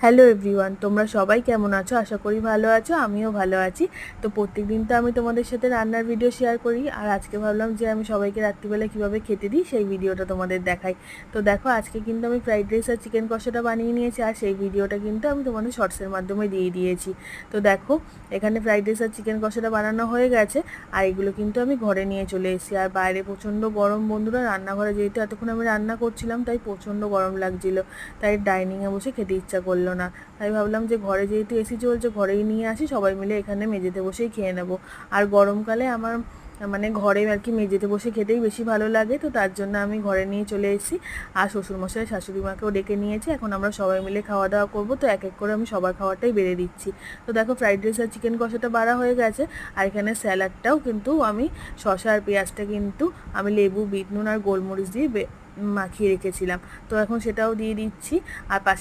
Hello everyone, তোমরা সবাই কেমন আছো? আশা করি ভালো আছো, আমিও ভালো আছি। তো প্রত্যেকদিন তো আমি তোমাদের সাথে রান্নার ভিডিও শেয়ার করি, আর আজকে ভাবলাম যে আমি সবাইকে রাত্রিবেলা কীভাবে খেতে দিই সেই ভিডিওটা তোমাদের দেখাই। তো দেখো, আজকে কিন্তু আমি ফ্রাইড রাইস আর চিকেন কষাটা বানিয়ে নিয়েছি, আর সেই ভিডিওটা কিন্তু আমি তোমাদের শর্টসের মাধ্যমে দিয়ে দিয়েছি। তো দেখো, এখানে ফ্রাইড রাইস আর চিকেন কষাটা বানানো হয়ে গেছে, আর এগুলো কিন্তু আমি ঘরে নিয়ে চলে এসেছি। আর বাইরে প্রচণ্ড গরম বন্ধুরা, রান্নাঘরে যেহেতু এতক্ষণ আমি রান্না করছিলাম তাই প্রচণ্ড গরম লাগছিলো, তাই ডাইনিংয়ে বসে খেতে ইচ্ছা করলো না। তাই ভাবলাম যে ঘরে যেহেতু এসি চলছে, ঘরেই নিয়ে আসি, সবাই মিলে এখানে মেঝেতে বসেই খেয়ে নেবো। আর গরমকালে আমার মানে ঘরে আর কি মেঝেতে বসে খেতেই বেশি ভালো লাগে, তো তার জন্য আমি ঘরে নিয়ে চলে এসেছি। আর শ্বশুরমশাই শাশুড়ি মাকেও ডেকে নিয়েছি, এখন আমরা সবাই মিলে খাওয়া দাওয়া করবো। তো এক এক করে আমি সবার খাওয়াটাই বেড়ে দিচ্ছি। তো দেখো, ফ্রাইড রাইস আর চিকেন কষাটা বাড়া হয়ে গেছে, আর এখানে স্যালাডটাও কিন্তু আমি শসা আর পেঁয়াজটা কিন্তু আমি লেবু, বিট নুন আর গোলমরিচ দিয়ে মাখিয়ে রেখেছিলাম। তো এখন সেটাও দিয়ে দিচ্ছি। আর পাশে